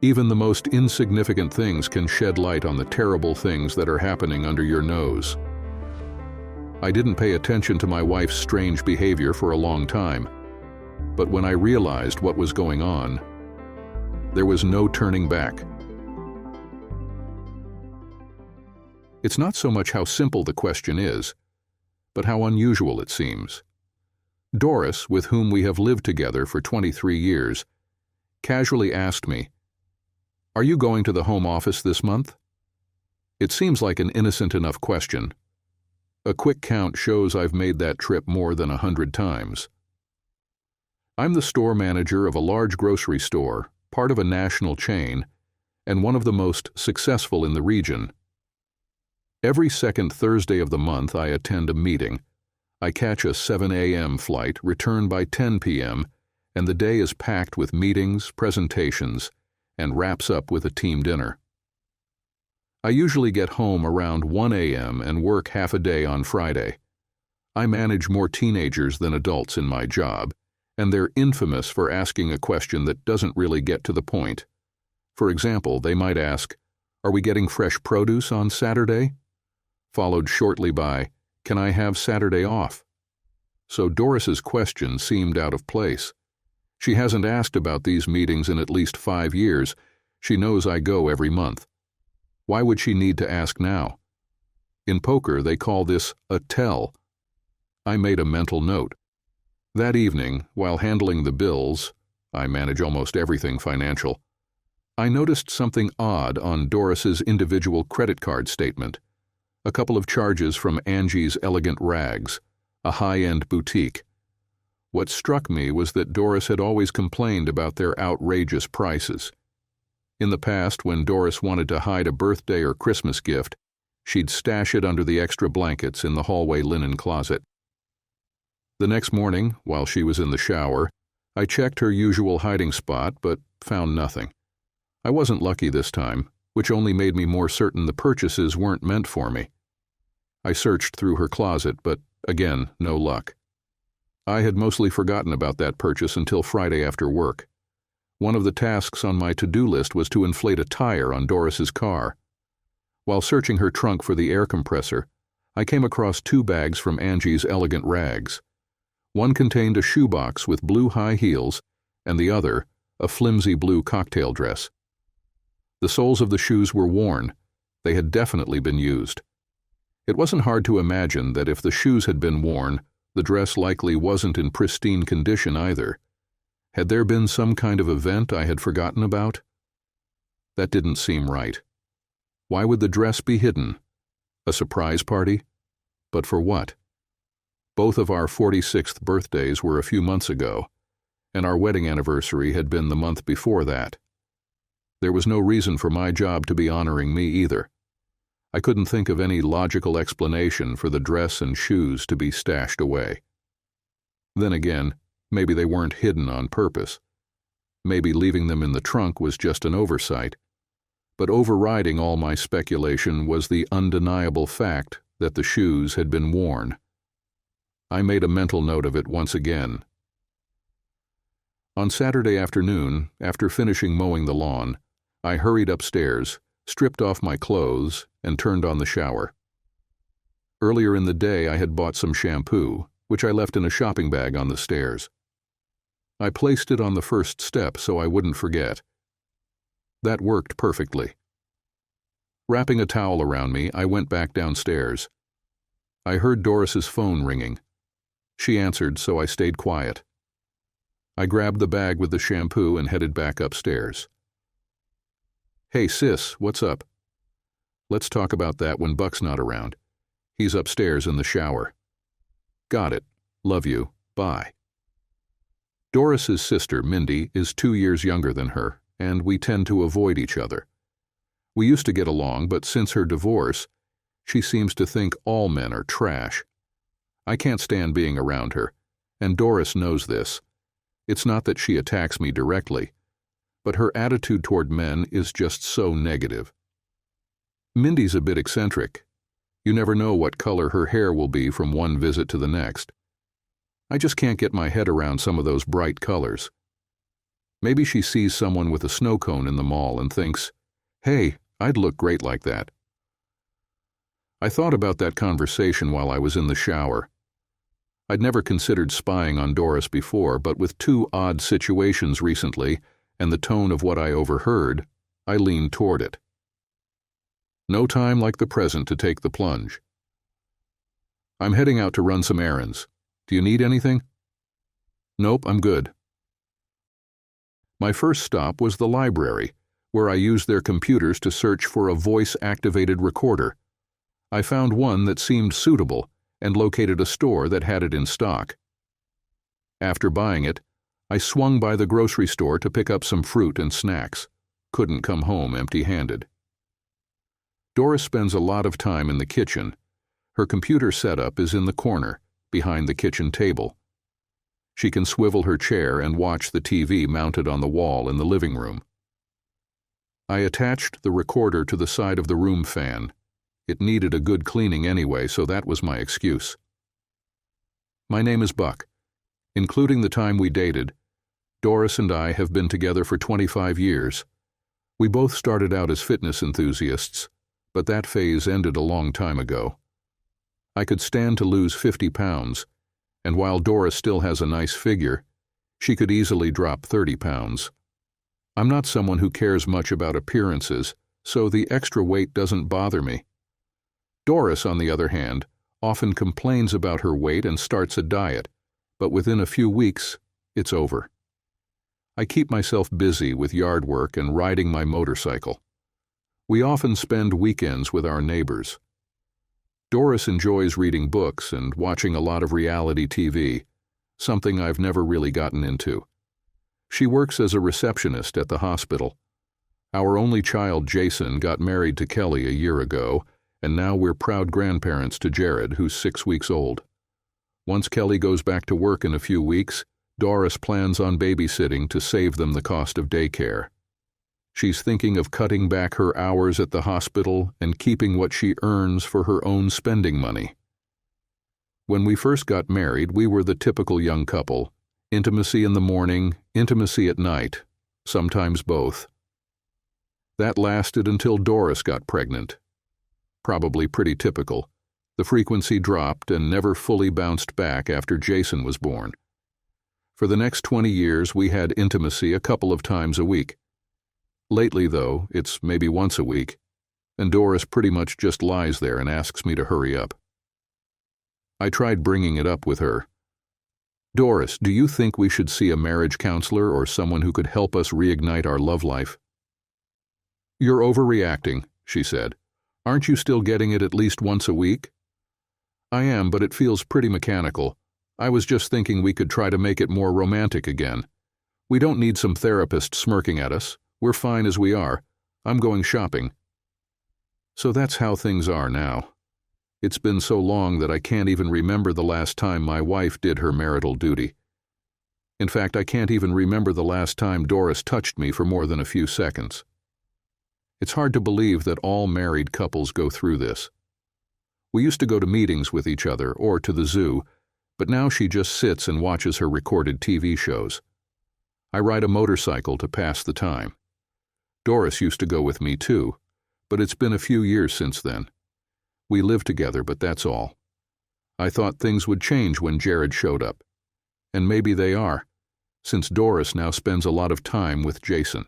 Even the most insignificant things can shed light on the terrible things that are happening under your nose. I didn't pay attention to my wife's strange behavior for a long time, but when I realized what was going on, there was no turning back. It's not so much how simple the question is, but how unusual it seems. Doris, with whom we have lived together for 23 years, casually asked me, "Are you going to the home office this month?" It seems like an innocent enough question. A quick count shows I've made that trip more than 100 times. I'm the store manager of a large grocery store, part of a national chain, and one of the most successful in the region. Every second Thursday of the month I attend a meeting. I catch a 7 a.m. flight, return by 10 p.m., and the day is packed with meetings, presentations, and wraps up with a team dinner. I usually get home around 1 a.m. and work half a day on Friday. I manage more teenagers than adults in my job, and they're infamous for asking a question that doesn't really get to the point. For example, they might ask, "Are we getting fresh produce on Saturday?" Followed shortly by, "Can I have Saturday off?" So Doris's question seemed out of place. She hasn't asked about these meetings in at least 5 years. She knows I go every month. Why would she need to ask now? In poker, they call this a tell. I made a mental note. That evening, while handling the bills, I manage almost everything financial, I noticed something odd on Doris's individual credit card statement. A couple of charges from Angie's Elegant Rags, a high-end boutique. What struck me was that Doris had always complained about their outrageous prices. In the past, when Doris wanted to hide a birthday or Christmas gift, she'd stash it under the extra blankets in the hallway linen closet. The next morning, while she was in the shower, I checked her usual hiding spot but found nothing. I wasn't lucky this time, which only made me more certain the purchases weren't meant for me. I searched through her closet, but again, no luck. I had mostly forgotten about that purchase until Friday after work. One of the tasks on my to-do list was to inflate a tire on Doris's car. While searching her trunk for the air compressor, I came across 2 bags from Angie's Elegant Rags. One contained a shoebox with blue high heels, and the other, a flimsy blue cocktail dress. The soles of the shoes were worn. They had definitely been used. It wasn't hard to imagine that if the shoes had been worn, the dress likely wasn't in pristine condition either. Had there been some kind of event I had forgotten about? That didn't seem right. Why would the dress be hidden? A surprise party? But for what? Both of our 46th birthdays were a few months ago, and our wedding anniversary had been the month before that. There was no reason for my job to be honoring me either. I couldn't think of any logical explanation for the dress and shoes to be stashed away. Then again, maybe they weren't hidden on purpose. Maybe leaving them in the trunk was just an oversight. But overriding all my speculation was the undeniable fact that the shoes had been worn. I made a mental note of it once again. On Saturday afternoon, after finishing mowing the lawn, I hurried upstairs, stripped off my clothes, and turned on the shower. Earlier in the day I had bought some shampoo, which I left in a shopping bag on the stairs. I placed it on the first step so I wouldn't forget. That worked perfectly. Wrapping a towel around me, I went back downstairs. I heard Doris's phone ringing. She answered, so I stayed quiet. I grabbed the bag with the shampoo and headed back upstairs. "Hey sis, what's up?" "Let's talk about that when Buck's not around. He's upstairs in the shower." "Got it. Love you. Bye." Doris's sister, Mindy, is 2 years younger than her, and we tend to avoid each other. We used to get along, but since her divorce, she seems to think all men are trash. I can't stand being around her, and Doris knows this. It's not that she attacks me directly, but her attitude toward men is just so negative. Mindy's a bit eccentric. You never know what color her hair will be from one visit to the next. I just can't get my head around some of those bright colors. Maybe she sees someone with a snow cone in the mall and thinks, "Hey, I'd look great like that." I thought about that conversation while I was in the shower. I'd never considered spying on Doris before, but with two odd situations recently and the tone of what I overheard, I leaned toward it. No time like the present to take the plunge. "I'm heading out to run some errands. Do you need anything?" "Nope, I'm good." My first stop was the library, where I used their computers to search for a voice-activated recorder. I found one that seemed suitable and located a store that had it in stock. After buying it, I swung by the grocery store to pick up some fruit and snacks. Couldn't come home empty-handed. Doris spends a lot of time in the kitchen. Her computer setup is in the corner, behind the kitchen table. She can swivel her chair and watch the TV mounted on the wall in the living room. I attached the recorder to the side of the room fan. It needed a good cleaning anyway, so that was my excuse. My name is Buck. Including the time we dated, Doris and I have been together for 25 years. We both started out as fitness enthusiasts, but that phase ended a long time ago. I could stand to lose 50 pounds, and while Doris still has a nice figure, she could easily drop 30 pounds. I'm not someone who cares much about appearances, so the extra weight doesn't bother me. Doris, on the other hand, often complains about her weight and starts a diet, but within a few weeks, it's over. I keep myself busy with yard work and riding my motorcycle. We often spend weekends with our neighbors. Doris enjoys reading books and watching a lot of reality TV, something I've never really gotten into. She works as a receptionist at the hospital. Our only child, Jason, got married to Kelly a year ago, and now we're proud grandparents to Jared, who's 6 weeks old. Once Kelly goes back to work in a few weeks, Doris plans on babysitting to save them the cost of daycare. She's thinking of cutting back her hours at the hospital and keeping what she earns for her own spending money. When we first got married, we were the typical young couple. Intimacy in the morning, intimacy at night, sometimes both. That lasted until Doris got pregnant. Probably pretty typical. The frequency dropped and never fully bounced back after Jason was born. For the next 20 years, we had intimacy a couple of times a week. Lately, though, it's maybe once a week, and Doris pretty much just lies there and asks me to hurry up. I tried bringing it up with her. "Doris, do you think we should see a marriage counselor or someone who could help us reignite our love life?" "You're overreacting," she said. "Aren't you still getting it at least once a week?" "I am, but it feels pretty mechanical. I was just thinking we could try to make it more romantic again. We don't need some therapist smirking at us. We're fine as we are. I'm going shopping." So that's how things are now. It's been so long that I can't even remember the last time my wife did her marital duty. In fact, I can't even remember the last time Doris touched me for more than a few seconds. It's hard to believe that all married couples go through this. We used to go to meetings with each other or to the zoo, but now she just sits and watches her recorded TV shows. I ride a motorcycle to pass the time. Doris used to go with me too, but it's been a few years since then. We live together, but that's all. I thought things would change when Jared showed up. And maybe they are, since Doris now spends a lot of time with Jason.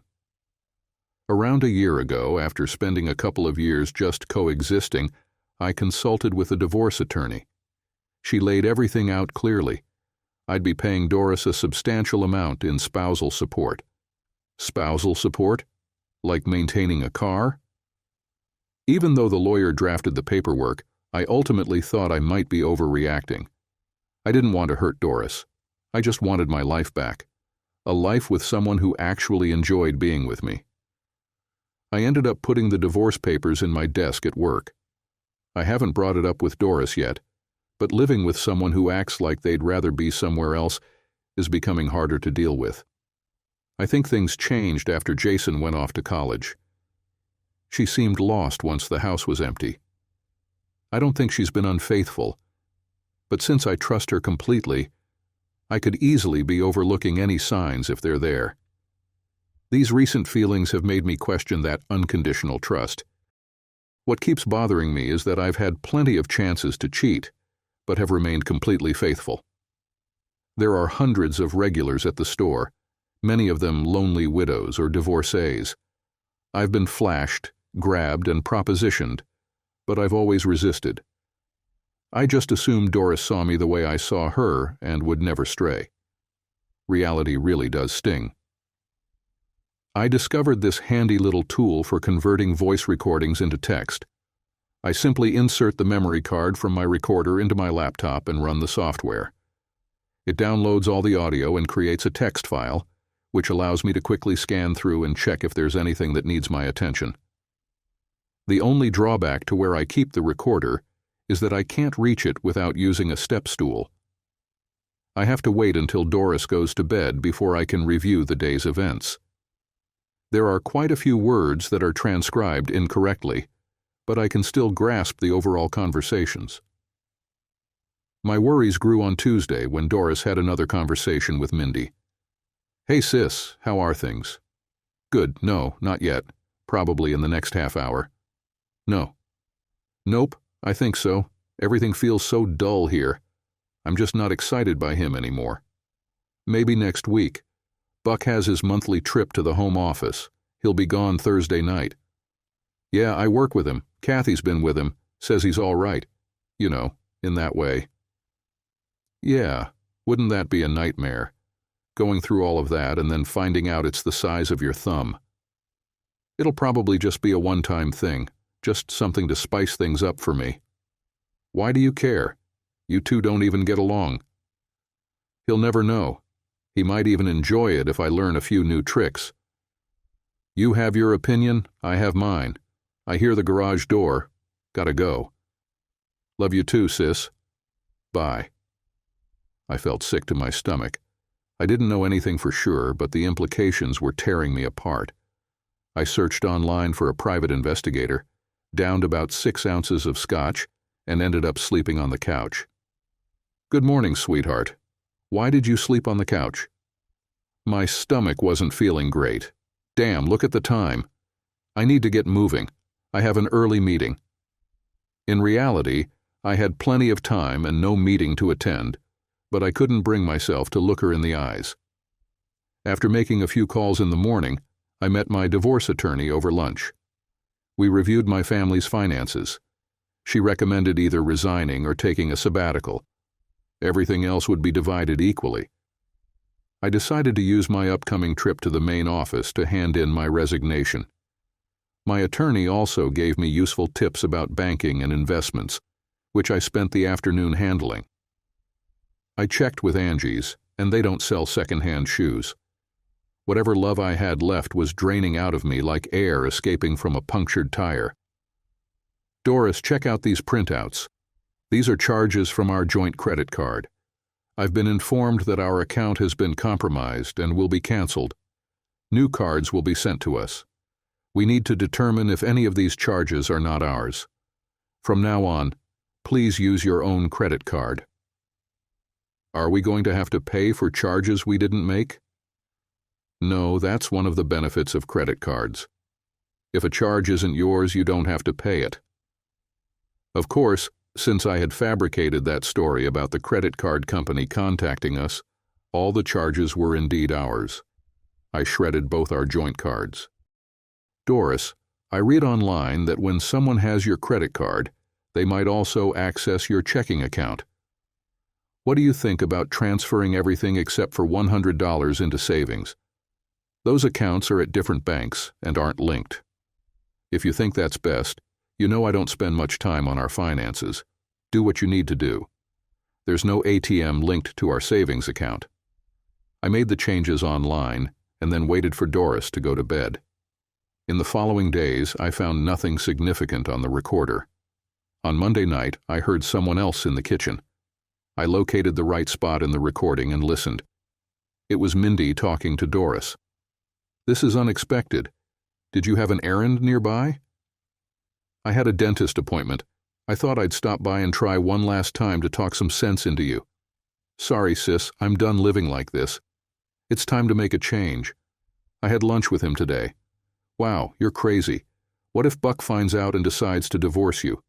Around a year ago, after spending a couple of years just coexisting, I consulted with a divorce attorney. She laid everything out clearly. I'd be paying Doris a substantial amount in spousal support. Spousal support? Like maintaining a car? Even though the lawyer drafted the paperwork, I ultimately thought I might be overreacting. I didn't want to hurt Doris. I just wanted my life back. A life with someone who actually enjoyed being with me. I ended up putting the divorce papers in my desk at work. I haven't brought it up with Doris yet, but living with someone who acts like they'd rather be somewhere else is becoming harder to deal with. I think things changed after Jason went off to college. She seemed lost once the house was empty. I don't think she's been unfaithful, but since I trust her completely, I could easily be overlooking any signs if they're there. These recent feelings have made me question that unconditional trust. What keeps bothering me is that I've had plenty of chances to cheat, but have remained completely faithful. There are hundreds of regulars at the store, many of them lonely widows or divorcees. I've been flashed, grabbed, and propositioned, but I've always resisted. I just assumed Doris saw me the way I saw her and would never stray. Reality really does sting. I discovered this handy little tool for converting voice recordings into text. I simply insert the memory card from my recorder into my laptop and run the software. It downloads all the audio and creates a text file, which allows me to quickly scan through and check if there's anything that needs my attention. The only drawback to where I keep the recorder is that I can't reach it without using a step stool. I have to wait until Doris goes to bed before I can review the day's events. There are quite a few words that are transcribed incorrectly, but I can still grasp the overall conversations. My worries grew on Tuesday when Doris had another conversation with Mindy. "Hey sis, how are things?" "Good, no, not yet. Probably in the next half hour." "No." "Nope, I think so. Everything feels so dull here. I'm just not excited by him anymore." "Maybe next week. Buck has his monthly trip to the home office. He'll be gone Thursday night." "Yeah, I work with him. Kathy's been with him. Says he's all right. You know, in that way." "Yeah, wouldn't that be a nightmare? Going through all of that and then finding out it's the size of your thumb." "It'll probably just be a one-time thing, just something to spice things up for me." "Why do you care? You two don't even get along." "He'll never know. He might even enjoy it if I learn a few new tricks." "You have your opinion, I have mine. I hear the garage door. Gotta go." "Love you too, sis. Bye." I felt sick to my stomach. I didn't know anything for sure, but the implications were tearing me apart. I searched online for a private investigator, downed about 6 ounces of scotch, and ended up sleeping on the couch. "Good morning, sweetheart. Why did you sleep on the couch?" "My stomach wasn't feeling great. Damn, look at the time. I need to get moving. I have an early meeting." In reality, I had plenty of time and no meeting to attend, but I couldn't bring myself to look her in the eyes. After making a few calls in the morning, I met my divorce attorney over lunch. We reviewed my family's finances. She recommended either resigning or taking a sabbatical. Everything else would be divided equally. I decided to use my upcoming trip to the main office to hand in my resignation. My attorney also gave me useful tips about banking and investments, which I spent the afternoon handling. I checked with Angie's, and they don't sell second-hand shoes. Whatever love I had left was draining out of me like air escaping from a punctured tire. "Doris, check out these printouts. These are charges from our joint credit card. I've been informed that our account has been compromised and will be canceled. New cards will be sent to us. We need to determine if any of these charges are not ours. From now on, please use your own credit card." Are we going to have to pay for charges we didn't make? No, that's one of the benefits of credit cards. If a charge isn't yours, you don't have to pay it. Of course, since I had fabricated that story about the credit card company contacting us, all the charges were indeed ours. I shredded both our joint cards. "Doris, I read online that when someone has your credit card, they might also access your checking account. What do you think about transferring everything except for $100 into savings? Those accounts are at different banks and aren't linked. If you think that's best, you know I don't spend much time on our finances. Do what you need to do. There's no ATM linked to our savings account." I made the changes online and then waited for Doris to go to bed. In the following days, I found nothing significant on the recorder. On Monday night, I heard someone else in the kitchen. I located the right spot in the recording and listened. It was Mindy talking to Doris. "This is unexpected. Did you have an errand nearby?" "I had a dentist appointment. I thought I'd stop by and try one last time to talk some sense into you. Sorry, sis, I'm done living like this. It's time to make a change. I had lunch with him today. Wow, you're crazy. What if Buck finds out and decides to divorce you?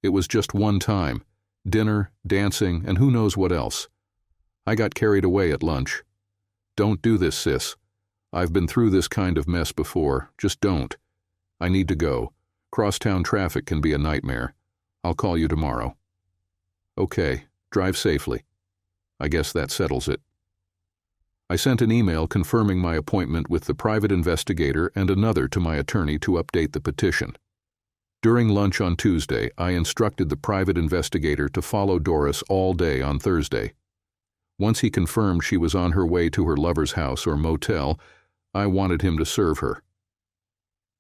It was just one time. Dinner, dancing, and who knows what else. I got carried away at lunch. Don't do this, sis. I've been through this kind of mess before. Just don't. I need to go. Crosstown traffic can be a nightmare. I'll call you tomorrow. Okay, drive safely. I guess that settles it. I sent an email confirming my appointment with the private investigator and another to my attorney to update the petition. During lunch on Tuesday, I instructed the private investigator to follow Doris all day on Thursday. Once he confirmed she was on her way to her lover's house or motel, I wanted him to serve her.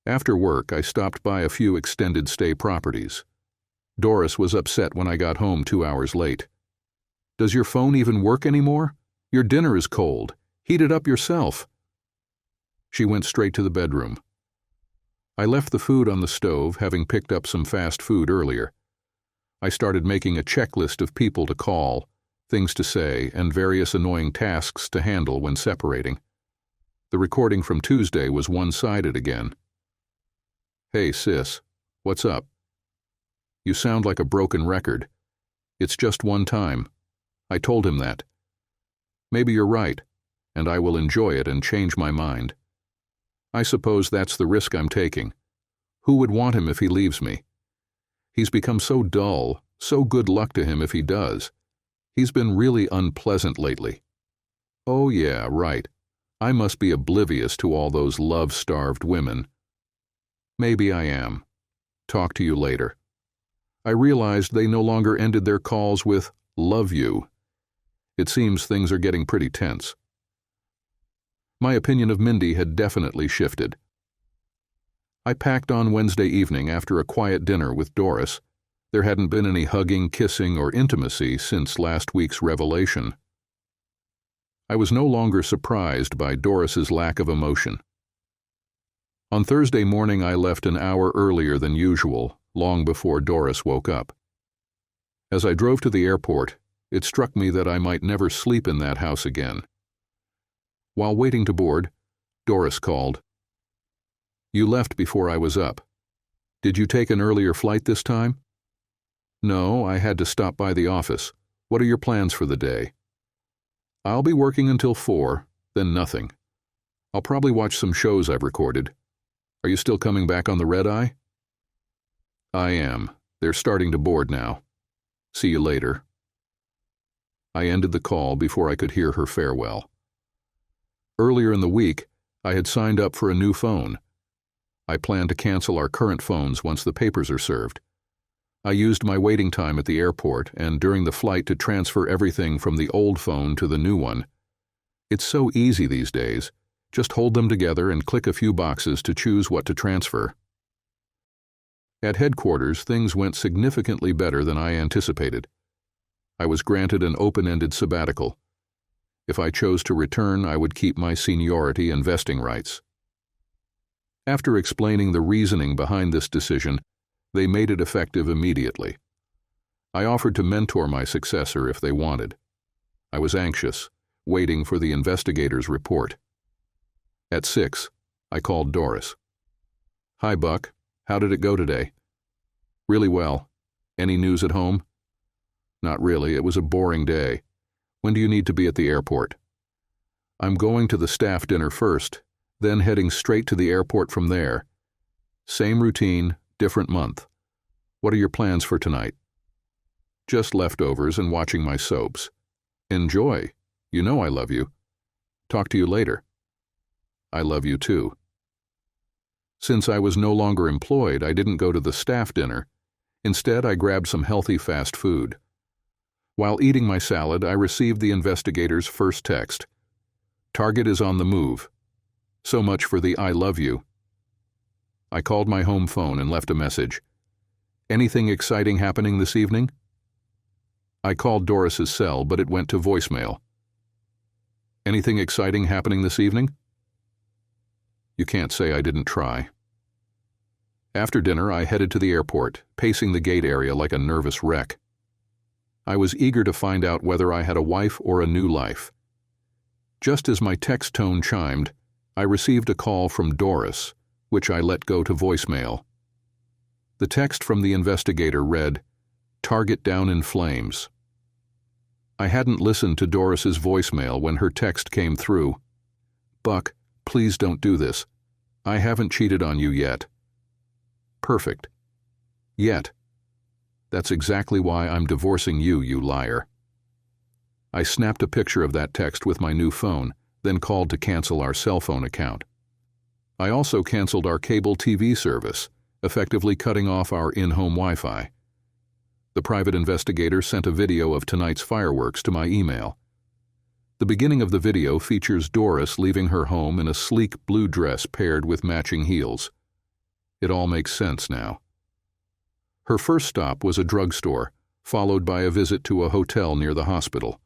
After work, I stopped by a few extended stay properties. Doris was upset when I got home 2 hours late. Does your phone even work anymore? Your dinner is cold. Heat it up yourself. She went straight to the bedroom. I left the food on the stove, having picked up some fast food earlier. I started making a checklist of people to call, things to say, and various annoying tasks to handle when separating. The recording from Tuesday was one-sided again. Hey, sis, what's up? You sound like a broken record. It's just one time. I told him that. Maybe you're right, and I will enjoy it and change my mind. I suppose that's the risk I'm taking. Who would want him if he leaves me? He's become so dull, so good luck to him if he does. He's been really unpleasant lately. Oh yeah, right. I must be oblivious to all those love-starved women. Maybe I am. Talk to you later. I realized they no longer ended their calls with, "Love you." It seems things are getting pretty tense. My opinion of Mindy had definitely shifted. I packed on Wednesday evening after a quiet dinner with Doris. There hadn't been any hugging, kissing, or intimacy since last week's revelation. I was no longer surprised by Doris's lack of emotion. On Thursday morning, I left an hour earlier than usual, long before Doris woke up. As I drove to the airport, it struck me that I might never sleep in that house again. While waiting to board, Doris called. You left before I was up. Did you take an earlier flight this time? No, I had to stop by the office. What are your plans for the day? I'll be working until 4, then nothing. I'll probably watch some shows I've recorded. Are you still coming back on the red-eye? I am. They're starting to board now. See you later. I ended the call before I could hear her farewell. Earlier in the week, I had signed up for a new phone. I plan to cancel our current phones once the papers are served. I used my waiting time at the airport and during the flight to transfer everything from the old phone to the new one. It's so easy these days. Just hold them together and click a few boxes to choose what to transfer. At headquarters, things went significantly better than I anticipated. I was granted an open-ended sabbatical. If I chose to return, I would keep my seniority and vesting rights. After explaining the reasoning behind this decision, they made it effective immediately. I offered to mentor my successor if they wanted. I was anxious, waiting for the investigator's report. At 6, I called Doris. Hi, Buck. How did it go today? Really well. Any news at home? Not really. It was a boring day. When do you need to be at the airport? I'm going to the staff dinner first, then heading straight to the airport from there. Same routine, different month. What are your plans for tonight? Just leftovers and watching my soaps. Enjoy. You know I love you. Talk to you later. I love you too. Since I was no longer employed, I didn't go to the staff dinner. Instead, I grabbed some healthy fast food. While eating my salad, I received the investigator's first text. Target is on the move. So much for the I love you. I called my home phone and left a message. Anything exciting happening this evening? I called Doris's cell, but it went to voicemail. Anything exciting happening this evening? You can't say I didn't try. After dinner, I headed to the airport, pacing the gate area like a nervous wreck. I was eager to find out whether I had a wife or a new life. Just as my text tone chimed, I received a call from Doris, which I let go to voicemail. The text from the investigator read, "Target down in flames." I hadn't listened to Doris's voicemail when her text came through. "Buck, please don't do this. I haven't cheated on you yet." Perfect. Yet. That's exactly why I'm divorcing you, you liar. I snapped a picture of that text with my new phone, then called to cancel our cell phone account. I also canceled our cable TV service, effectively cutting off our in-home Wi-Fi. The private investigator sent a video of tonight's fireworks to my email. The beginning of the video features Doris leaving her home in a sleek blue dress paired with matching heels. It all makes sense now. Her first stop was a drugstore, followed by a visit to a hotel near the hospital.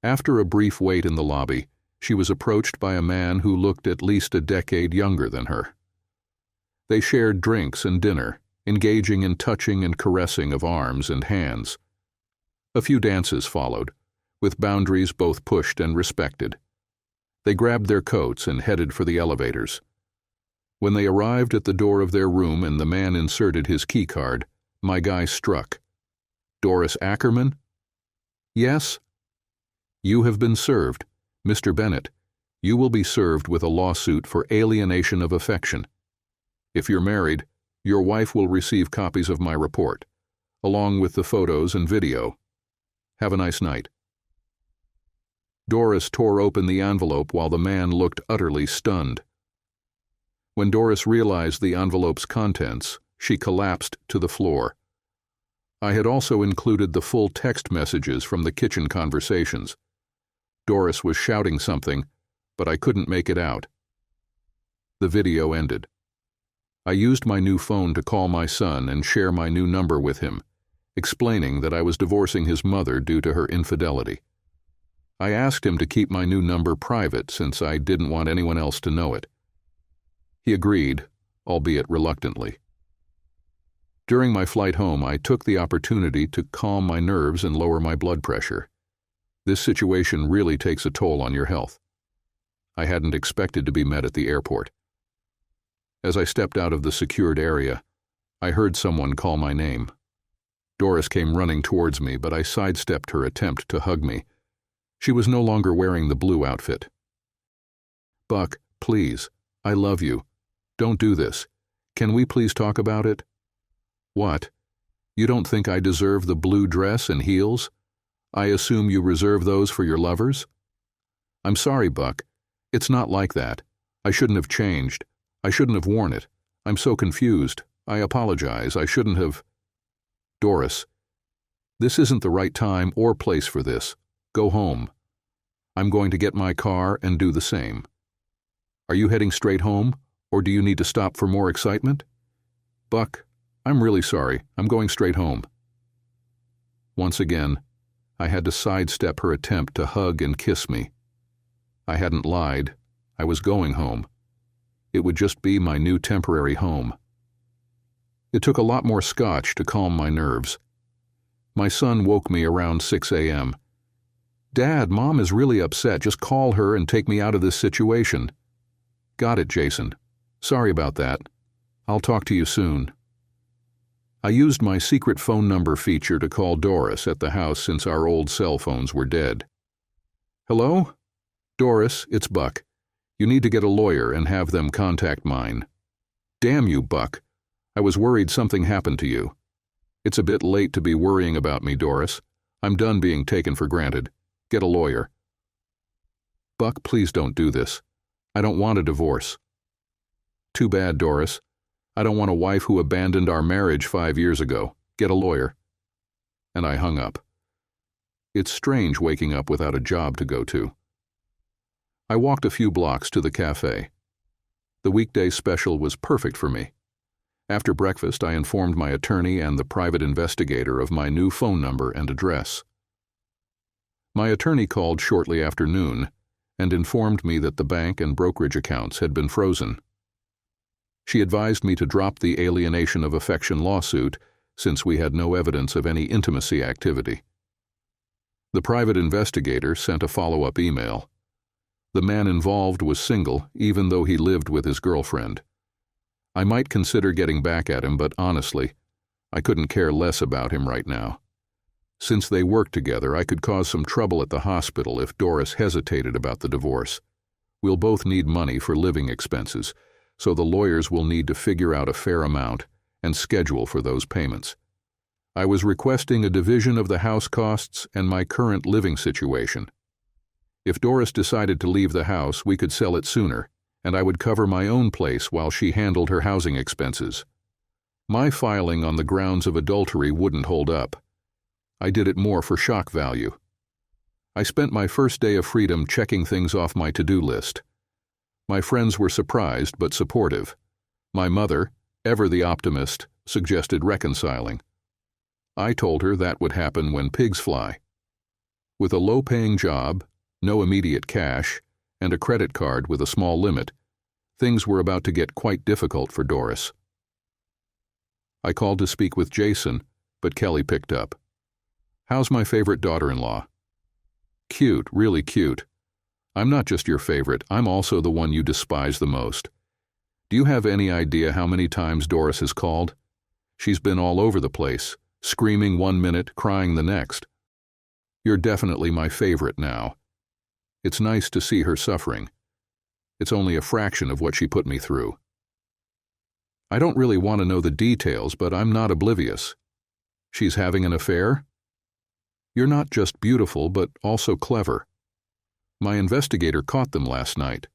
After a brief wait in the lobby, she was approached by a man who looked at least a decade younger than her. They shared drinks and dinner, engaging in touching and caressing of arms and hands. A few dances followed, with boundaries both pushed and respected. They grabbed their coats and headed for the elevators. When they arrived at the door of their room and the man inserted his keycard, my guy struck. "Doris Ackerman?" "Yes." "You have been served. Mr. Bennett, you will be served with a lawsuit for alienation of affection. If you're married, your wife will receive copies of my report, along with the photos and video. Have a nice night." Doris tore open the envelope while the man looked utterly stunned. When Doris realized the envelope's contents, she collapsed to the floor. I had also included the full text messages from the kitchen conversations. Doris was shouting something, but I couldn't make it out. The video ended. I used my new phone to call my son and share my new number with him, explaining that I was divorcing his mother due to her infidelity. I asked him to keep my new number private since I didn't want anyone else to know it. He agreed, albeit reluctantly. During my flight home, I took the opportunity to calm my nerves and lower my blood pressure. This situation really takes a toll on your health. I hadn't expected to be met at the airport. As I stepped out of the secured area, I heard someone call my name. Doris came running towards me, but I sidestepped her attempt to hug me. She was no longer wearing the blue outfit. "Buck, please, I love you. Don't do this. Can we please talk about it?" "What? You don't think I deserve the blue dress and heels? I assume you reserve those for your lovers?" "I'm sorry, Buck. It's not like that. I shouldn't have changed. I shouldn't have worn it. I'm so confused. I apologize. I shouldn't have—" "Doris, this isn't the right time or place for this. Go home. I'm going to get my car and do the same. Are you heading straight home, or do you need to stop for more excitement?" "Buck, I'm really sorry. I'm going straight home." Once again, I had to sidestep her attempt to hug and kiss me. I hadn't lied. I was going home. It would just be my new temporary home. It took a lot more scotch to calm my nerves. My son woke me around 6 a.m. "Dad, Mom is really upset. Just call her and take me out of this situation." "Got it, Jason. Sorry about that. I'll talk to you soon." I used my secret phone number feature to call Doris at the house since our old cell phones were dead. "Hello? Doris, it's Buck. You need to get a lawyer and have them contact mine." "Damn you, Buck. I was worried something happened to you." "It's a bit late to be worrying about me, Doris. I'm done being taken for granted. Get a lawyer." "Buck, please don't do this. I don't want a divorce." "Too bad, Doris. I don't want a wife who abandoned our marriage 5 years ago. Get a lawyer." And I hung up. It's strange waking up without a job to go to. I walked a few blocks to the cafe. The weekday special was perfect for me. After breakfast, I informed my attorney and the private investigator of my new phone number and address. My attorney called shortly after noon and informed me that the bank and brokerage accounts had been frozen. She advised me to drop the alienation of affection lawsuit since we had no evidence of any intimacy activity. The private investigator sent a follow-up email. The man involved was single, even though he lived with his girlfriend. I might consider getting back at him, but honestly, I couldn't care less about him right now. Since they worked together, I could cause some trouble at the hospital if Doris hesitated about the divorce. We'll both need money for living expenses, so the lawyers will need to figure out a fair amount and schedule for those payments. I was requesting a division of the house costs and my current living situation. If Doris decided to leave the house, we could sell it sooner, and I would cover my own place while she handled her housing expenses. My filing on the grounds of adultery wouldn't hold up. I did it more for shock value. I spent my first day of freedom checking things off my to-do list. My friends were surprised but supportive. My mother, ever the optimist, suggested reconciling. I told her that would happen when pigs fly. With a low-paying job, no immediate cash, and a credit card with a small limit, things were about to get quite difficult for Doris. I called to speak with Jason, but Kelly picked up. "How's my favorite daughter-in-law?" "Cute, really cute. I'm not just your favorite, I'm also the one you despise the most. Do you have any idea how many times Doris has called? She's been all over the place, screaming 1 minute, crying the next. You're definitely my favorite now. It's nice to see her suffering. It's only a fraction of what she put me through. I don't really want to know the details, but I'm not oblivious. She's having an affair? You're not just beautiful, but also clever. My investigator caught them last night.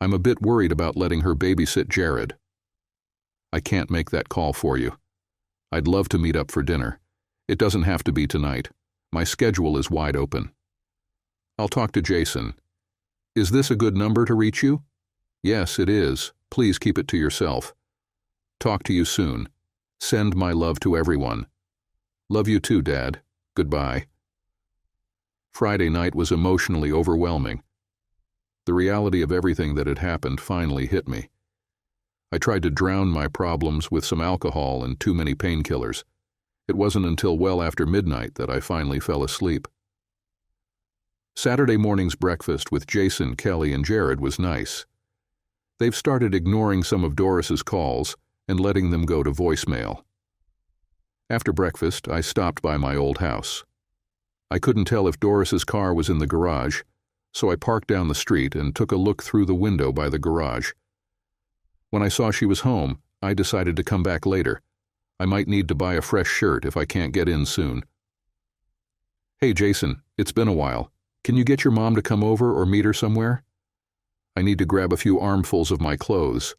I'm a bit worried about letting her babysit Jared. I can't make that call for you. I'd love to meet up for dinner. It doesn't have to be tonight. My schedule is wide open. I'll talk to Jason. Is this a good number to reach you? Yes, it is. Please keep it to yourself. Talk to you soon. Send my love to everyone. Love you too, Dad. Goodbye." Friday night was emotionally overwhelming. The reality of everything that had happened finally hit me. I tried to drown my problems with some alcohol and too many painkillers. It wasn't until well after midnight that I finally fell asleep. Saturday morning's breakfast with Jason, Kelly, and Jared was nice. They've started ignoring some of Doris's calls and letting them go to voicemail. After breakfast, I stopped by my old house. I couldn't tell if Doris's car was in the garage, so I parked down the street and took a look through the window by the garage. When I saw she was home, I decided to come back later. I might need to buy a fresh shirt if I can't get in soon. "Hey, Jason, it's been a while. Can you get your mom to come over or meet her somewhere? I need to grab a few armfuls of my clothes."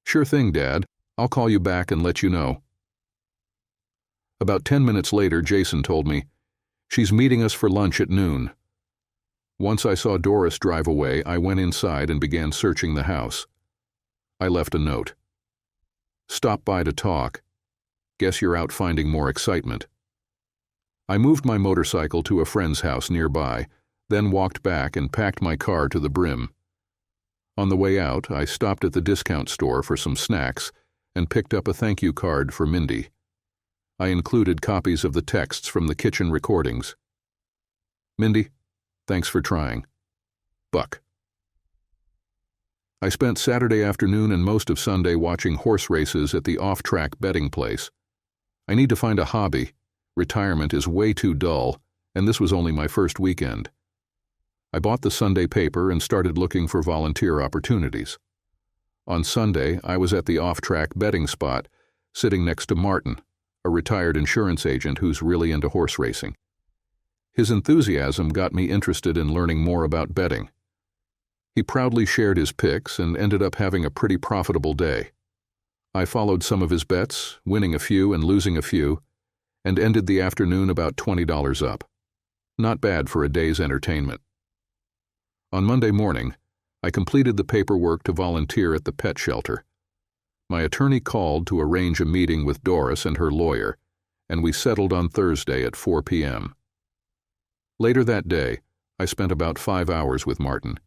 "Sure thing, Dad. I'll call you back and let you know." About 10 minutes later, Jason told me, "She's meeting us for lunch at noon." Once I saw Doris drive away, I went inside and began searching the house. I left a note. "Stop by to talk. Guess you're out finding more excitement." I moved my motorcycle to a friend's house nearby, then walked back and packed my car to the brim. On the way out, I stopped at the discount store for some snacks and picked up a thank you card for Mindy. I included copies of the texts from the kitchen recordings. "Mindy, thanks for trying. Buck." I spent Saturday afternoon and most of Sunday watching horse races at the off-track betting place. I need to find a hobby. Retirement is way too dull, and this was only my first weekend. I bought the Sunday paper and started looking for volunteer opportunities. On Sunday, I was at the off-track betting spot, sitting next to Martin, a retired insurance agent who's really into horse racing. His enthusiasm got me interested in learning more about betting. He proudly shared his picks and ended up having a pretty profitable day. I followed some of his bets, winning a few and losing a few, and ended the afternoon about $20 up. Not bad for a day's entertainment. On Monday morning, I completed the paperwork to volunteer at the pet shelter. My attorney called to arrange a meeting with Doris and her lawyer, and we settled on Thursday at 4 p.m. Later that day, I spent about 5 hours with Martin.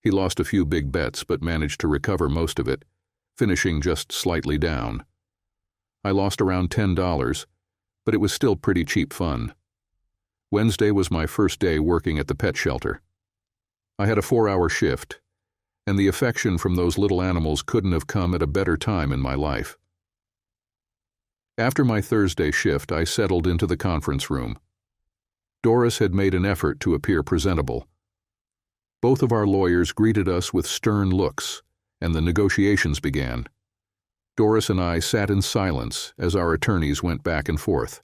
He lost a few big bets but managed to recover most of it, finishing just slightly down. I lost around $10, but it was still pretty cheap fun. Wednesday was my first day working at the pet shelter. I had a 4-hour shift, and the affection from those little animals couldn't have come at a better time in my life. After my Thursday shift, I settled into the conference room. Doris had made an effort to appear presentable. Both of our lawyers greeted us with stern looks, and the negotiations began. Doris and I sat in silence as our attorneys went back and forth.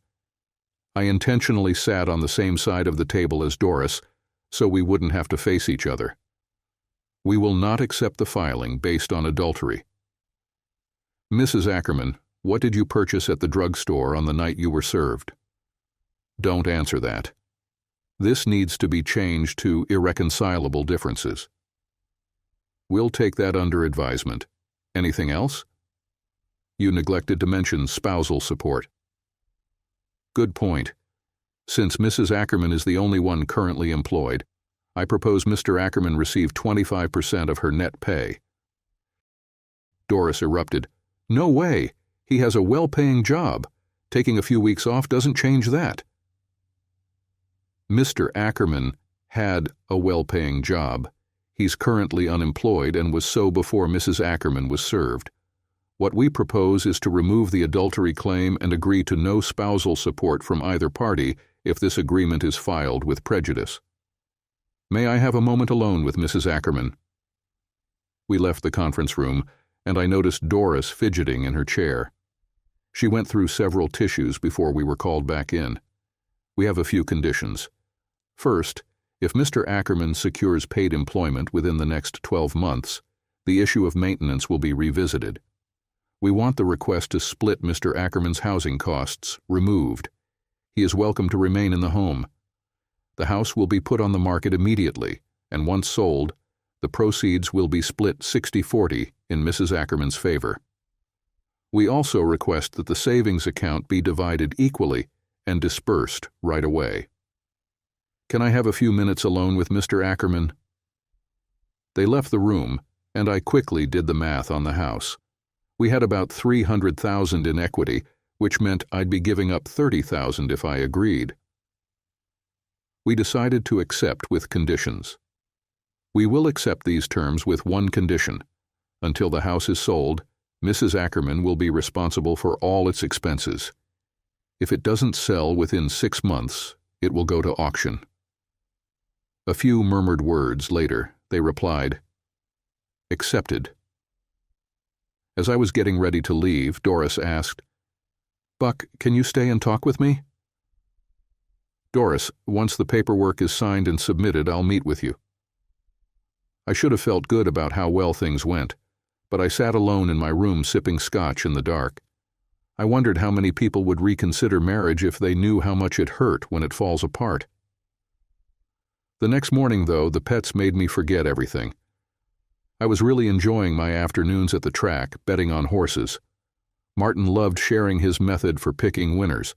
I intentionally sat on the same side of the table as Doris, so we wouldn't have to face each other. We will not accept the filing based on adultery. Mrs. Ackerman, what did you purchase at the drugstore on the night you were served? Don't answer that. This needs to be changed to irreconcilable differences. We'll take that under advisement. Anything else? You neglected to mention spousal support. Good point. Since Mrs. Ackerman is the only one currently employed, I propose Mr. Ackerman receive 25% of her net pay. Doris erupted. No way! He has a well-paying job. Taking a few weeks off doesn't change that. Mr. Ackerman had a well-paying job. He's currently unemployed and was so before Mrs. Ackerman was served. What we propose is to remove the adultery claim and agree to no spousal support from either party if this agreement is filed with prejudice. May I have a moment alone with Mrs. Ackerman? We left the conference room, and I noticed Doris fidgeting in her chair. She went through several tissues before we were called back in. We have a few conditions. First, if Mr. Ackerman secures paid employment within the next 12 months, the issue of maintenance will be revisited. We want the request to split Mr. Ackerman's housing costs removed. He is welcome to remain in the home. The house will be put on the market immediately, and once sold, the proceeds will be split 60-40 in Mrs. Ackerman's favor. We also request that the savings account be divided equally and dispersed right away. Can I have a few minutes alone with Mr. Ackerman? They left the room, and I quickly did the math on the house. We had about $300,000 in equity, which meant I'd be giving up $30,000 if I agreed. We decided to accept with conditions. We will accept these terms with one condition. Until the house is sold, Mrs. Ackerman will be responsible for all its expenses. If it doesn't sell within 6 months, it will go to auction. A few murmured words later, they replied, "Accepted." As I was getting ready to leave, Doris asked, "Buck, can you stay and talk with me?" "Doris, once the paperwork is signed and submitted, I'll meet with you." I should have felt good about how well things went, but I sat alone in my room sipping scotch in the dark. I wondered how many people would reconsider marriage if they knew how much it hurt when it falls apart. The next morning, though, the pets made me forget everything. I was really enjoying my afternoons at the track, betting on horses. Martin loved sharing his method for picking winners.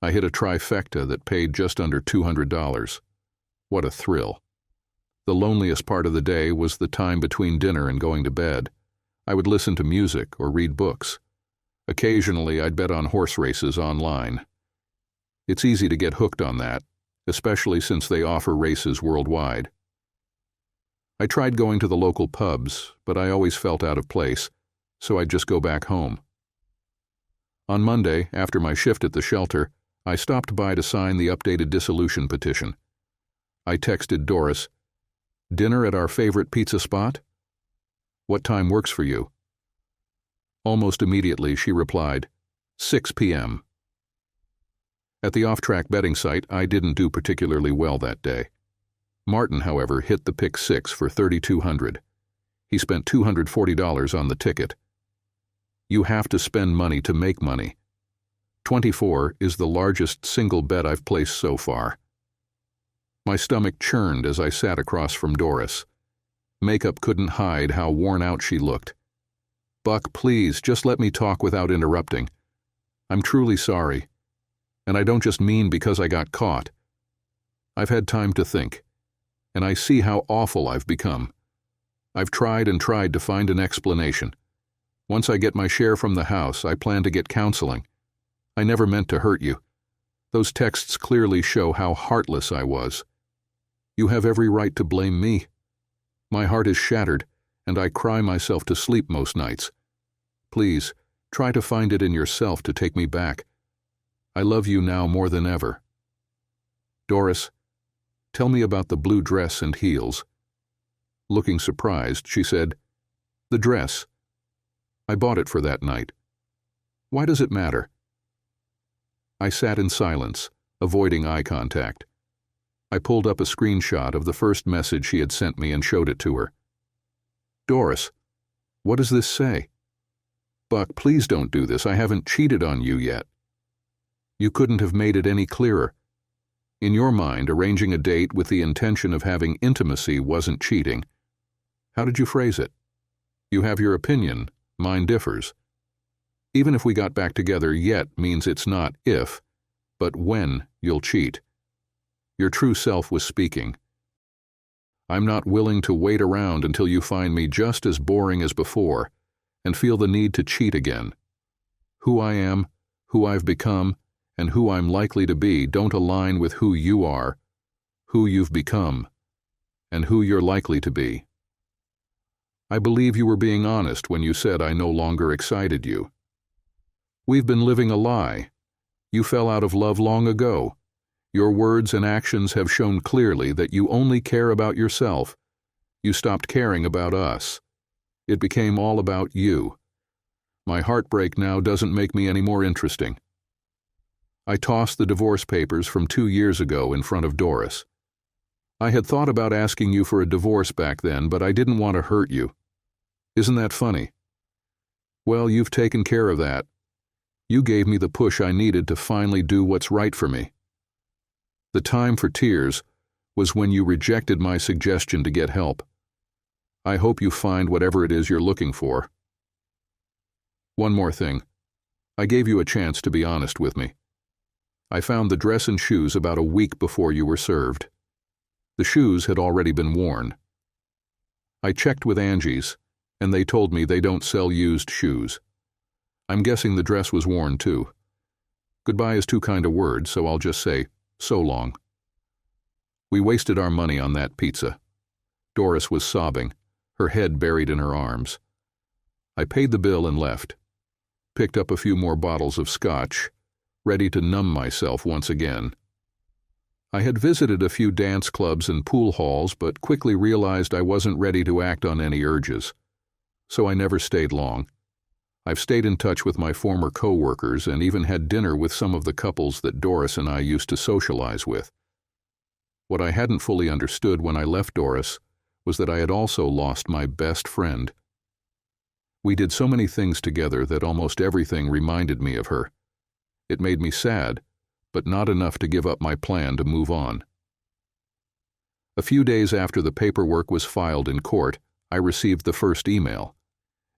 I hit a trifecta that paid just under $200. What a thrill. The loneliest part of the day was the time between dinner and going to bed. I would listen to music or read books. Occasionally, I'd bet on horse races online. It's easy to get hooked on that, especially since they offer races worldwide. I tried going to the local pubs, but I always felt out of place, so I'd just go back home. On Monday, after my shift at the shelter, I stopped by to sign the updated dissolution petition. I texted Doris, "Dinner at our favorite pizza spot? What time works for you?" Almost immediately, she replied, 6 p.m. At the off-track betting site, I didn't do particularly well that day. Martin, however, hit the pick 6 for $3,200. He spent $240 on the ticket. You have to spend money to make money. 24 is the largest single bet I've placed so far. My stomach churned as I sat across from Doris. Makeup couldn't hide how worn out she looked. "Buck, please, just let me talk without interrupting. I'm truly sorry. And I don't just mean because I got caught. I've had time to think, and I see how awful I've become. I've tried and tried to find an explanation. Once I get my share from the house, I plan to get counseling. I never meant to hurt you. Those texts clearly show how heartless I was. You have every right to blame me. My heart is shattered, and I cry myself to sleep most nights. Please, try to find it in yourself to take me back. I love you now more than ever. Doris, tell me about the blue dress and heels. Looking surprised, she said, The dress. I bought it for that night. Why does it matter? I sat in silence, avoiding eye contact. I pulled up a screenshot of the first message she had sent me and showed it to her. Doris, what does this say? Buck, please don't do this. I haven't cheated on you yet. You couldn't have made it any clearer. In your mind, arranging a date with the intention of having intimacy wasn't cheating. How did you phrase it? You have your opinion. Mine differs. Even if we got back together yet means it's not if, but when you'll cheat. Your true self was speaking. I'm not willing to wait around until you find me just as boring as before and feel the need to cheat again. Who I am, who I've become, and who I'm likely to be don't align with who you are, who you've become, and who you're likely to be. I believe you were being honest when you said I no longer excited you. We've been living a lie. You fell out of love long ago. Your words and actions have shown clearly that you only care about yourself. You stopped caring about us. It became all about you. My heartbreak now doesn't make me any more interesting. I tossed the divorce papers from 2 years ago in front of Doris. I had thought about asking you for a divorce back then, but I didn't want to hurt you. Isn't that funny? Well, you've taken care of that. You gave me the push I needed to finally do what's right for me. The time for tears was when you rejected my suggestion to get help. I hope you find whatever it is you're looking for. One more thing. I gave you a chance to be honest with me. I found the dress and shoes about a week before you were served. The shoes had already been worn. I checked with Angie's, and they told me they don't sell used shoes. I'm guessing the dress was worn too. Goodbye is too kind a word, so I'll just say, so long. We wasted our money on that pizza. Doris was sobbing, her head buried in her arms. I paid the bill and left. Picked up a few more bottles of scotch, ready to numb myself once again. I had visited a few dance clubs and pool halls, but quickly realized I wasn't ready to act on any urges. So I never stayed long. I've stayed in touch with my former co-workers and even had dinner with some of the couples that Doris and I used to socialize with. What I hadn't fully understood when I left Doris was that I had also lost my best friend. We did so many things together that almost everything reminded me of her. It made me sad, but not enough to give up my plan to move on. A few days after the paperwork was filed in court, I received the first email.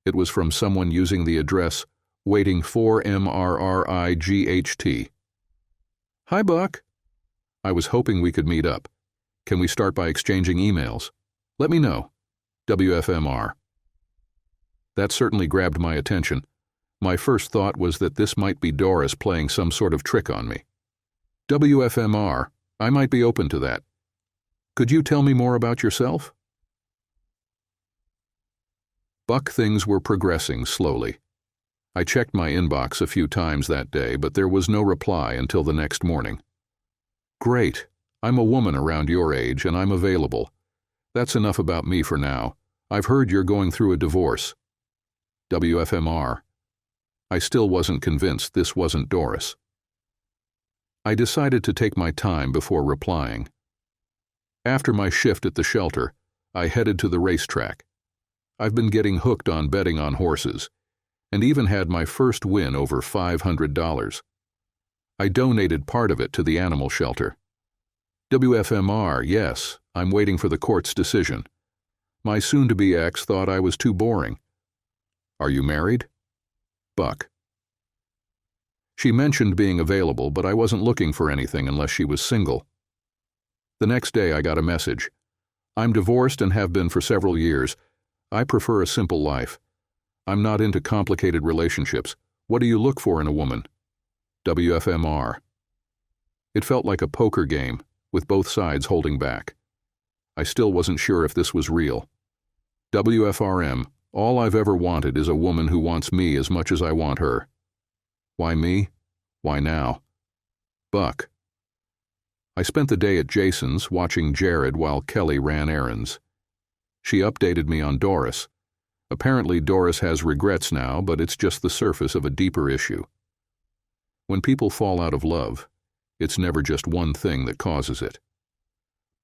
It was from someone using the address waiting for MRRIGHT. Hi, Buck. I was hoping we could meet up. Can we start by exchanging emails? Let me know. WFMR. That certainly grabbed my attention. My first thought was that this might be Doris playing some sort of trick on me. WFMR, I might be open to that. Could you tell me more about yourself? Buck, things were progressing slowly. I checked my inbox a few times that day, but there was no reply until the next morning. Great. I'm a woman around your age, and I'm available. That's enough about me for now. I've heard you're going through a divorce. WFMR. I still wasn't convinced this wasn't Doris. I decided to take my time before replying. After my shift at the shelter, I headed to the racetrack. I've been getting hooked on betting on horses, and even had my first win over $500. I donated part of it to the animal shelter. WFMR, yes, I'm waiting for the court's decision. My soon-to-be ex thought I was too boring. Are you married? Buck. She mentioned being available, but I wasn't looking for anything unless she was single. The next day I got a message. I'm divorced and have been for several years. I prefer a simple life. I'm not into complicated relationships. What do you look for in a woman? WFMR. It felt like a poker game, with both sides holding back. I still wasn't sure if this was real. WFRM, all I've ever wanted is a woman who wants me as much as I want her. Why me? Why now? Buck. I spent the day at Jason's watching Jared while Kelly ran errands. She updated me on Doris. Apparently Doris has regrets now, but it's just the surface of a deeper issue. When people fall out of love, it's never just one thing that causes it.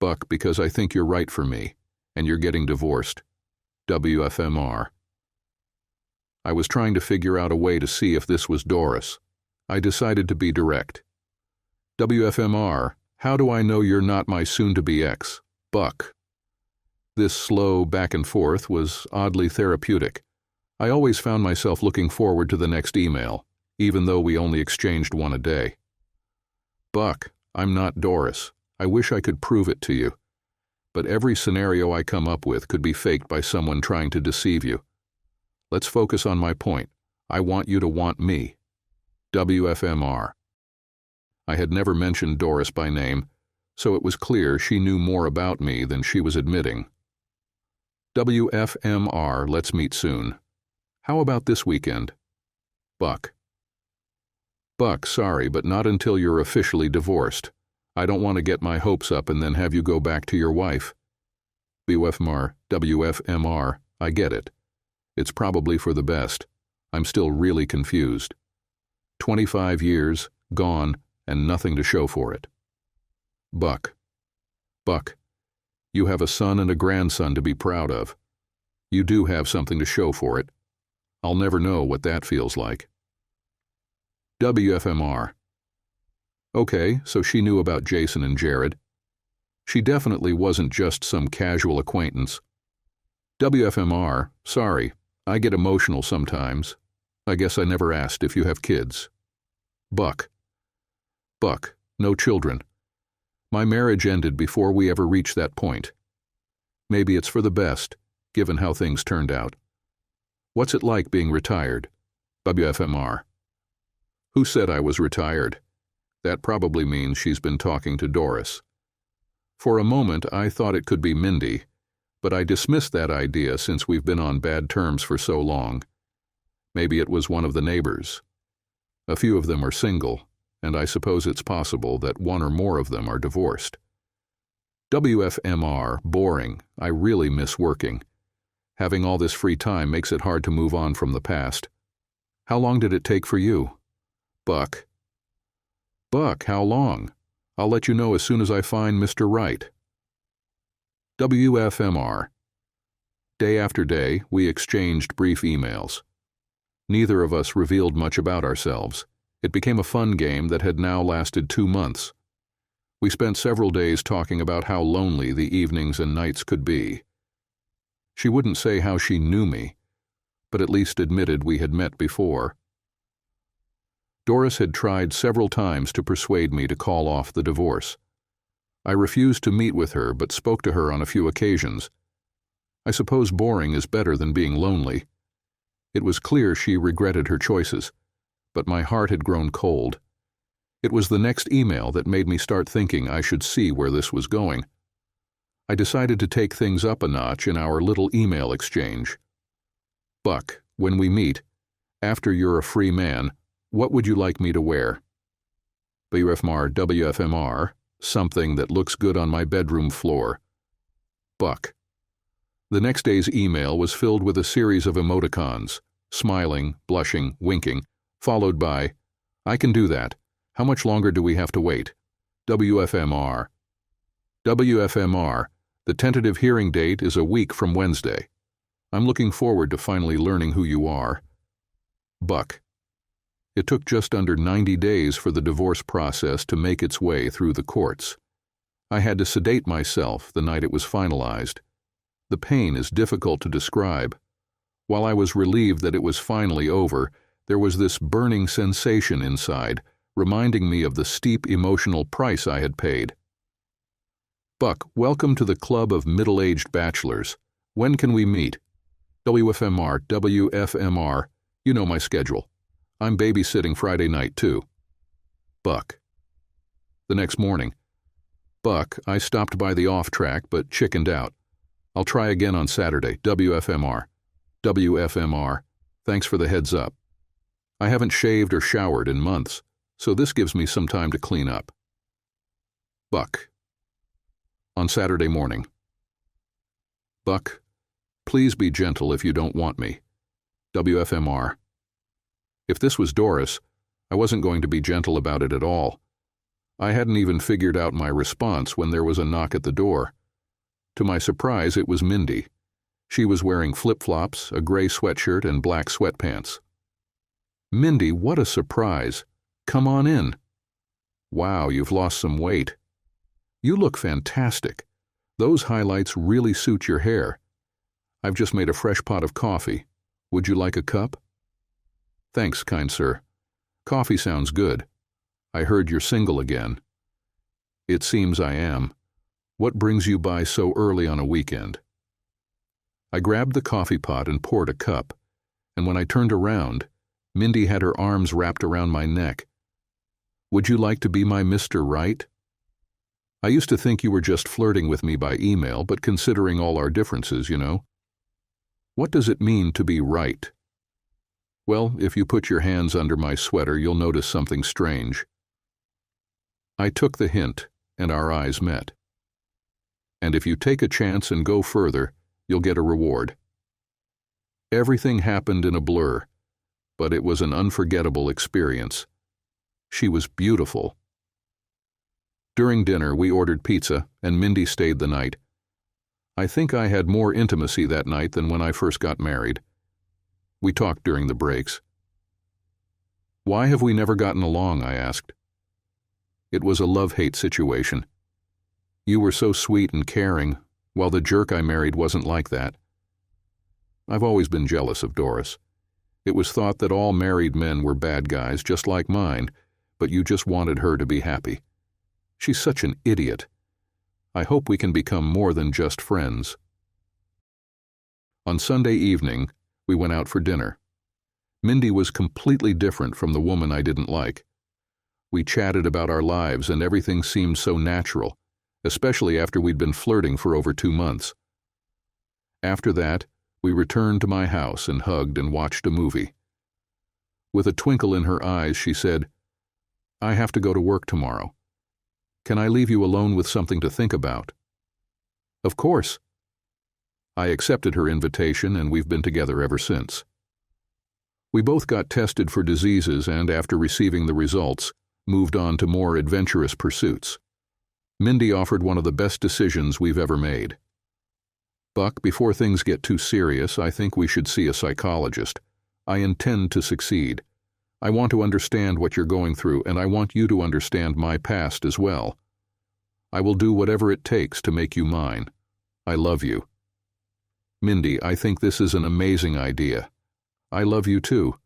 Buck, because I think you're right for me, and you're getting divorced. WFMR. I was trying to figure out a way to see if this was Doris. I decided to be direct. WFMR, how do I know you're not my soon-to-be ex? Buck. This slow back and forth was oddly therapeutic. I always found myself looking forward to the next email, even though we only exchanged one a day. Buck, I'm not Doris. I wish I could prove it to you. But every scenario I come up with could be faked by someone trying to deceive you. Let's focus on my point. I want you to want me. WFMR. I had never mentioned Doris by name, so it was clear she knew more about me than she was admitting. WFMR, let's meet soon. How about this weekend? Buck. Buck, sorry, but not until you're officially divorced. I don't want to get my hopes up and then have you go back to your wife. WFMR, I get it. It's probably for the best. I'm still really confused. 25 years, gone, and nothing to show for it. Buck. Buck, you have a son and a grandson to be proud of. You do have something to show for it. I'll never know what that feels like. WFMR. Okay, so she knew about Jason and Jared. She definitely wasn't just some casual acquaintance. WFMR, sorry, I get emotional sometimes. I guess I never asked if you have kids. Buck. Buck, no children. My marriage ended before we ever reached that point. Maybe it's for the best, given how things turned out. What's it like being retired? WFMR. Who said I was retired? That probably means she's been talking to Doris. For a moment, I thought it could be Mindy, but I dismissed that idea since we've been on bad terms for so long. Maybe it was one of the neighbors. A few of them are single, and I suppose it's possible that one or more of them are divorced. WFMR, boring. I really miss working. Having all this free time makes it hard to move on from the past. How long did it take for you? Buck. Buck, how long? I'll let you know as soon as I find Mr. Right. WFMR. Day after day, we exchanged brief emails. Neither of us revealed much about ourselves. It became a fun game that had now lasted 2 months. We spent several days talking about how lonely the evenings and nights could be. She wouldn't say how she knew me, but at least admitted we had met before. Doris had tried several times to persuade me to call off the divorce. I refused to meet with her, but spoke to her on a few occasions. I suppose boring is better than being lonely. It was clear she regretted her choices, but my heart had grown cold. It was the next email that made me start thinking I should see where this was going. I decided to take things up a notch in our little email exchange. Buck, when we meet, after you're a free man, what would you like me to wear? WFMR, something that looks good on my bedroom floor. Buck. The next day's email was filled with a series of emoticons, smiling, blushing, winking, followed by, I can do that. How much longer do we have to wait? WFMR. WFMR, the tentative hearing date is a week from Wednesday. I'm looking forward to finally learning who you are. Buck. It took just under 90 days for the divorce process to make its way through the courts. I had to sedate myself the night it was finalized. The pain is difficult to describe. While I was relieved that it was finally over, there was this burning sensation inside, reminding me of the steep emotional price I had paid. Buck, welcome to the club of middle-aged bachelors. When can we meet? WFMR, you know my schedule. I'm babysitting Friday night, too. Buck. The next morning. Buck, I stopped by the off-track but chickened out. I'll try again on Saturday. WFMR. WFMR. Thanks for the heads up. I haven't shaved or showered in months, so this gives me some time to clean up. Buck. On Saturday morning. Buck, please be gentle if you don't want me. WFMR. If this was Doris, I wasn't going to be gentle about it at all. I hadn't even figured out my response when there was a knock at the door. To my surprise, it was Mindy. She was wearing flip-flops, a gray sweatshirt, and black sweatpants. Mindy, what a surprise. Come on in. Wow, you've lost some weight. You look fantastic. Those highlights really suit your hair. I've just made a fresh pot of coffee. Would you like a cup? Thanks, kind sir. Coffee sounds good. I heard you're single again. It seems I am. What brings you by so early on a weekend? I grabbed the coffee pot and poured a cup, and when I turned around, Mindy had her arms wrapped around my neck. Would you like to be my Mr. Right? I used to think you were just flirting with me by email, but considering all our differences, you know. What does it mean to be right? Well, if you put your hands under my sweater, you'll notice something strange. I took the hint, and our eyes met. And if you take a chance and go further, you'll get a reward. Everything happened in a blur, but it was an unforgettable experience. She was beautiful. During dinner, we ordered pizza, and Mindy stayed the night. I think I had more intimacy that night than when I first got married. We talked during the breaks. Why have we never gotten along? I asked. It was a love-hate situation. You were so sweet and caring, while the jerk I married wasn't like that. I've always been jealous of Doris. It was thought that all married men were bad guys, just like mine, but you just wanted her to be happy. She's such an idiot. I hope we can become more than just friends. On Sunday evening, we went out for dinner. Mindy was completely different from the woman I didn't like. We chatted about our lives and everything seemed so natural, especially after we'd been flirting for over 2 months. After that, we returned to my house and hugged and watched a movie. With a twinkle in her eyes, she said, I have to go to work tomorrow. Can I leave you alone with something to think about? Of course. I accepted her invitation and we've been together ever since. We both got tested for diseases and, after receiving the results, moved on to more adventurous pursuits. Mindy offered one of the best decisions we've ever made. Buck, before things get too serious, I think we should see a psychologist. I intend to succeed. I want to understand what you're going through, and I want you to understand my past as well. I will do whatever it takes to make you mine. I love you. Mindy, I think this is an amazing idea. I love you too.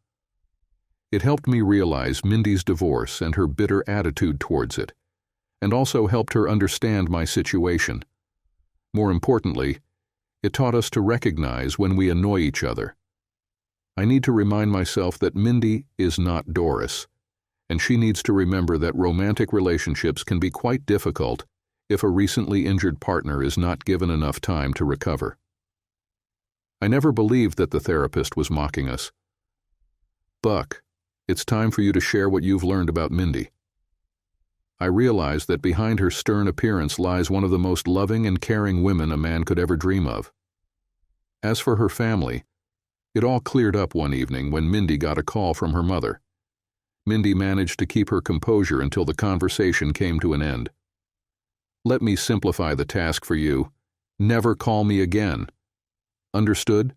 It helped me realize Mindy's divorce and her bitter attitude towards it, and also helped her understand my situation. More importantly, it taught us to recognize when we annoy each other. I need to remind myself that Mindy is not Doris, and she needs to remember that romantic relationships can be quite difficult if a recently injured partner is not given enough time to recover. I never believed that the therapist was mocking us. Buck, it's time for you to share what you've learned about Mindy. I realized that behind her stern appearance lies one of the most loving and caring women a man could ever dream of. As for her family, it all cleared up one evening when Mindy got a call from her mother. Mindy managed to keep her composure until the conversation came to an end. Let me simplify the task for you. Never call me again. Understood?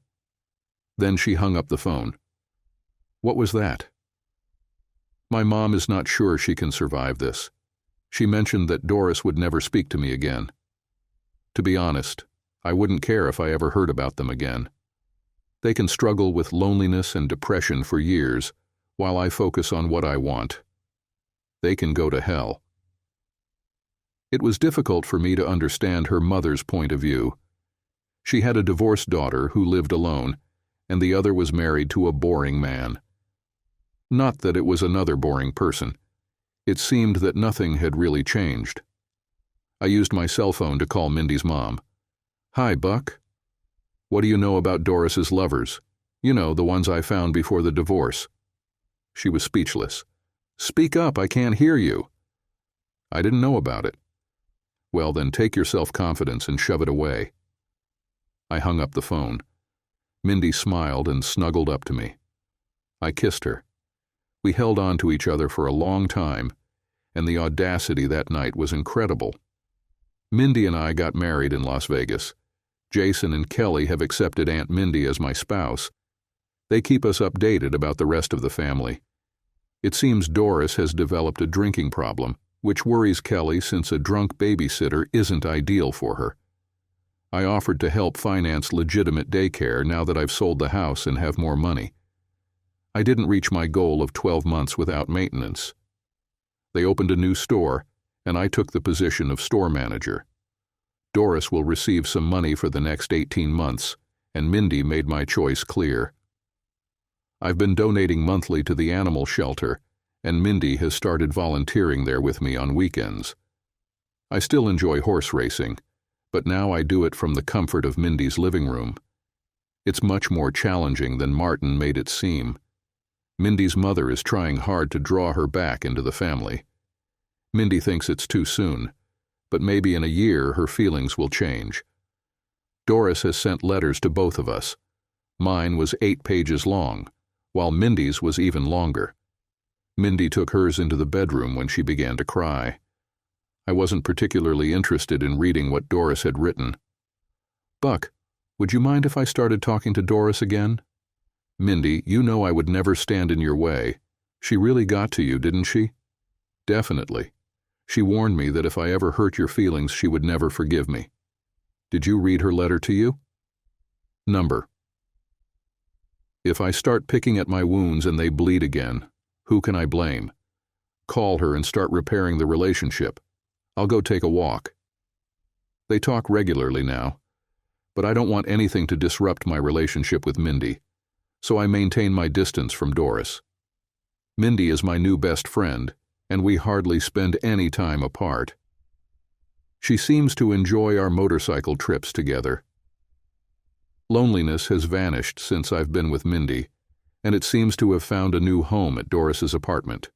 Then she hung up the phone. What was that? My mom is not sure she can survive this. She mentioned that Doris would never speak to me again. To be honest, I wouldn't care if I ever heard about them again. They can struggle with loneliness and depression for years, while I focus on what I want. They can go to hell. It was difficult for me to understand her mother's point of view. She had a divorced daughter who lived alone, and the other was married to a boring man. Not that it was another boring person. It seemed that nothing had really changed. I used my cell phone to call Mindy's mom. Hi, Buck. What do you know about Doris's lovers? You know, the ones I found before the divorce. She was speechless. Speak up, I can't hear you. I didn't know about it. Well, then take your self-confidence and shove it away. I hung up the phone. Mindy smiled and snuggled up to me. I kissed her. We held on to each other for a long time, and the audacity that night was incredible. Mindy and I got married in Las Vegas. Jason and Kelly have accepted Aunt Mindy as my spouse. They keep us updated about the rest of the family. It seems Doris has developed a drinking problem, which worries Kelly since a drunk babysitter isn't ideal for her. I offered to help finance legitimate daycare now that I've sold the house and have more money. I didn't reach my goal of 12 months without maintenance. They opened a new store, and I took the position of store manager. Doris will receive some money for the next 18 months, and Mindy made my choice clear. I've been donating monthly to the animal shelter, and Mindy has started volunteering there with me on weekends. I still enjoy horse racing, but now I do it from the comfort of Mindy's living room. It's much more challenging than Martin made it seem. Mindy's mother is trying hard to draw her back into the family. Mindy thinks it's too soon, but maybe in a year her feelings will change. Doris has sent letters to both of us. Mine was 8 pages long, while Mindy's was even longer. Mindy took hers into the bedroom when she began to cry. I wasn't particularly interested in reading what Doris had written. Buck, would you mind if I started talking to Doris again? Mindy, you know I would never stand in your way. She really got to you, didn't she? Definitely. She warned me that if I ever hurt your feelings, she would never forgive me. Did you read her letter to you? Number. If I start picking at my wounds and they bleed again, who can I blame? Call her and start repairing the relationship. I'll go take a walk. They talk regularly now, but I don't want anything to disrupt my relationship with Mindy, so I maintain my distance from Doris. Mindy is my new best friend, and we hardly spend any time apart. She seems to enjoy our motorcycle trips together. Loneliness has vanished since I've been with Mindy, and it seems to have found a new home at Doris's apartment.